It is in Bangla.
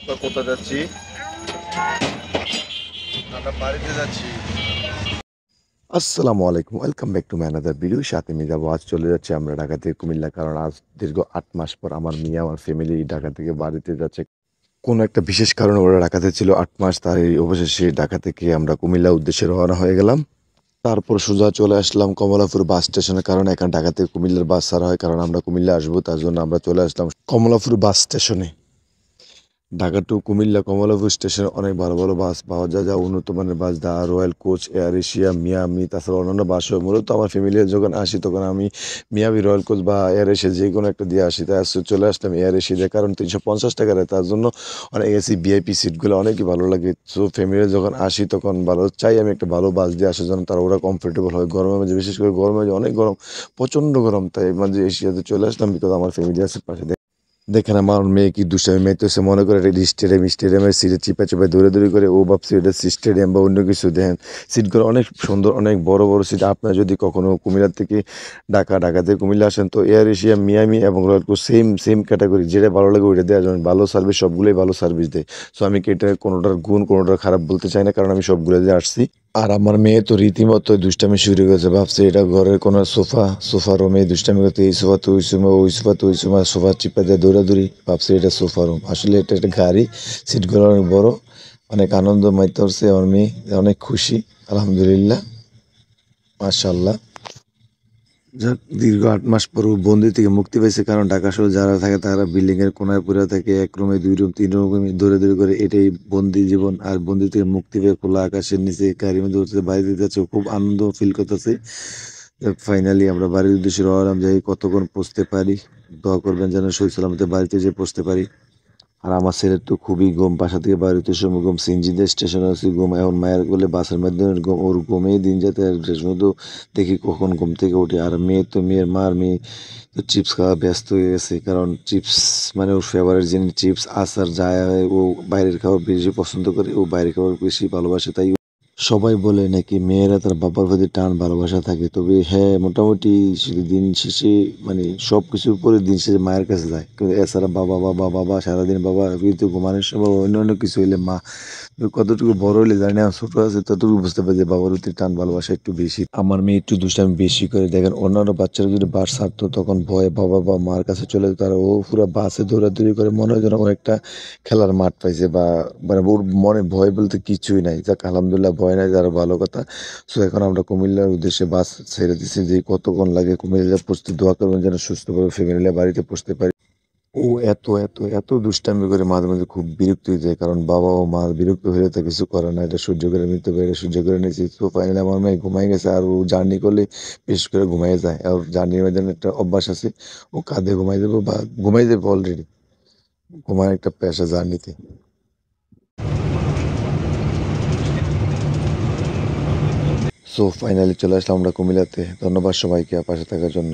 কোথায় যাচ্ছি? আমরা বাড়িতে যাচ্ছি। আসসালামু আলাইকুম, welcome back to my another video. সাথে নিয়ে যাবো, আজ চলে যাচ্ছি আমরা ঢাকা থেকে কুমিল্লা, কারণ আজ দীর্ঘ 8 মাস পর আমার মেয়ে আমার ফ্যামিলি ঢাকা থেকে বাড়িতে যাচ্ছে। কোনো একটা বিশেষ কারণে ওরা ঢাকাতে ছিল 8 মাস, তাই অবশেষে ঢাকা থেকে আমরা কুমিল্লা উদ্দেশ্যে রওনা হয়ে গেলাম। তারপর সোজা চলে আসলাম কমলাপুর বাস স্টেশনে, কারণ এখন ঢাকা থেকে কুমিল্লার বাস ছাড়া হয়, কারণ আমরা কুমিল্লা আসবো, তার জন্য আমরা চলে আসলাম কমলাপুর বাস স্টেশনে। ঢাকা টু কুমিল্লা কমলাপুর স্টেশনে অনেক ভালো ভালো বাস পাওয়া যায়, যা উন্নত মানের bus, the royal coach, Air Asia, Miami, তাছাড়া অন্যান্য বাসও। মূলত আমার ফ্যামিলি যখন আসি তখন আমি মিয়ামি, রয়্যাল কোচ বা এয়ার এশিয়া যে কোনো একটা দিয়ে আসি, তাই চলে আসলাম এয়ার এশিয়া, কারণ 350 টাকা নেয়, তার জন্য অনেক এসি ভিআইপি সিটগুলো অনেকই ভালো লাগে। সো ফ্যামিলি যখন আসি তখন ভালো চাই আমি একটা ভালো বাস দিয়ে আসার জন্য, তারা ওরা কমফোর্টেবল হয়। গরমের মাঝে, বিশেষ করে গরমের মাঝে অনেক গরম, প্রচণ্ড গরম, তাই মাঝে এশিয়াতে চলে আসলাম, বিকজ আমার ফ্যামিলি আছে পাশে। দেখেন আমার মেয়ে কি দুষ্টামি মেতেছে, মনে করে এটা স্টেডিয়ামের সিটে চিপা চিপা দৌড়াদৌড়ি করে, ও ভাবছে এটা স্টেডিয়াম বা অন্য কিছু। দেখেন সিটগুলো অনেক সুন্দর, অনেক বড় বড় সিট। আপনারা যদি কখনো কুমিল্লা থেকে ঢাকা থেকে কুমিল্লা আসেন, তো এয়ার এশিয়া, মিয়ামি এবং royal coach same same category, যেটা ভালো লাগে ওইটা দেওয়া যাবে। ভালো সার্ভিস, সবগুলোই ভালো সার্ভিস দেয়। সো আমি কি এটা কোনোটার গুণ কোনোটার খারাপ বলতে চাই না, কারণ আমি সবগুলো দিয়ে আসছি। আর আমার মেয়ে তো রীতিমতো দুষ্টামি শুরু করেছে, ভাবছে এটা ঘরের কোনো সোফা রুমে দুষ্টামি করতে, এই সোফা তো ওই সময়, ওই সোফা তো ওই সময়, সোফা চিপা দিয়ে দৌড়াদৌড়ি, ভাবছে এটা সোফা রুম, আসলে এটা একটা গাড়ি। সিটগুলো অনেক বড়, অনেক আনন্দ মাইতে হচ্ছে আমার মেয়ে, অনেক খুশি। আলহামদুলিল্লাহ, মাশাল্লাহ। যাক, দীর্ঘ 8 মাস পর ও বন্দি থেকে মুক্তি পেয়েছে, কারণ ঢাকা শহরে যারা থাকে তারা বিল্ডিং এর কোনায় পড়ে থাকে, 1 রুমে 2 রুম 3 রুমে দৌড়ে করে, এটাই বন্দি জীবন। আর বন্দি থেকে মুক্তি পেয়ে খোলা আকাশের নিচে গাড়ির মধ্যে উঠতে বাড়িতে যাচ্ছে, খুব আনন্দ ফিল করতেছে। ফাইনালি আমরা বাড়ির উদ্দেশ্যে রওনা, যাই কতক্ষণ পৌঁছতে পারি। দোয়া করবেন যেন সহি সালামতে বাড়িতে যেয়ে পৌঁছতে পারি। আর আমার ছেলের তো খুবই ঘুম, বাসা থেকে বাড়িতে সময় ঘুম, সিএনজিতে স্টেশনে আছি ঘুম, এখন মায়ের কোলে বাসের মাধ্যমে ঘুম, ওর ঘুমেই দিন যেতে। আর শুধু দেখি কখন ঘুম থেকে উঠে। আর মেয়ে তো চিপস খাওয়া ব্যস্ত হয়ে গেছে, কারণ চিপস মানে ওর ফেভারিট জিনিস। চিপস, আচার যায়, ও বাইরের খাবার বেশি পছন্দ করে, ও বাইরের খাবার বেশি ভালোবাসে। তাই সবাই বলে নাকি মেয়েরা তার বাবার প্রতি টান ভালোবাসা থাকে, তবে হ্যাঁ মোটামুটি দিন শেষে মানে সব কিছুর পরে দিন শেষে মায়ের কাছে যায়। কিন্তু এছাড়া বাবা বাবা বাবা সারাদিন বাবা, কিন্তু ঘুমানোর সময় অন্য অন্য কিছু হইলে মা। কতটুকু বড় হইলে জানি না, ছোট আছে ততটুকু বুঝতে পারি যে বাবার প্রতি টান ভালোবাসা একটু বেশি। আমার মেয়ে একটু দুষ্টামি বেশি করে। দেখেন অন্যান্য বাচ্চারা যদি বাস ছাড়তো তখন ভয়ে বাবা বা মার কাছে চলে যেত, আর ও পুরো বাসে দৌড়াদৌড়ি করে, মনে হয় যেন ও একটা খেলার মাঠ পাইছে, বা মানে ওর মনে ভয় বলতে কিছুই নাই। যাক আলহামদুলিল্লাহ, ভয় নাই, যারা ভালো কথা। সো এখন আমরা কুমিল্লার উদ্দেশ্যে বাস ছেড়ে দিচ্ছি, যে কতক্ষণ লাগে কুমিল্লা পৌঁছতে। দোয়া করবেন যেন সুস্থভাবে ফ্যামিলি বাড়িতে পৌঁছতে পারি। ও এত এত এত দুষ্টামি করে, মাঝে মাঝে খুব বিরক্ত হয়ে যায়, কারণ বাবা ও মা বিরক্ত হলে তো কিছু করে না, এটা সহ্য করে নিতে হবে, এটা সহ্য করে নিয়েছি। তো ফাইনালি আমার মেয়ে ঘুমাই গেছে, আর ও জার্নি করলে বিশেষ করে ঘুমাই যায়। আর জার্নির মধ্যে একটা অভ্যাস আছে, ও কাঁধে ঘুমাই যাবো বা ঘুমাই যাবো অলরেডি। ঘুমার একটা পেশা জার্নিতে। সো ফাইনালি চলে আসলাম আমরা কুমিল্লাতে। ধন্যবাদ সবাইকে পাশে থাকার জন্য।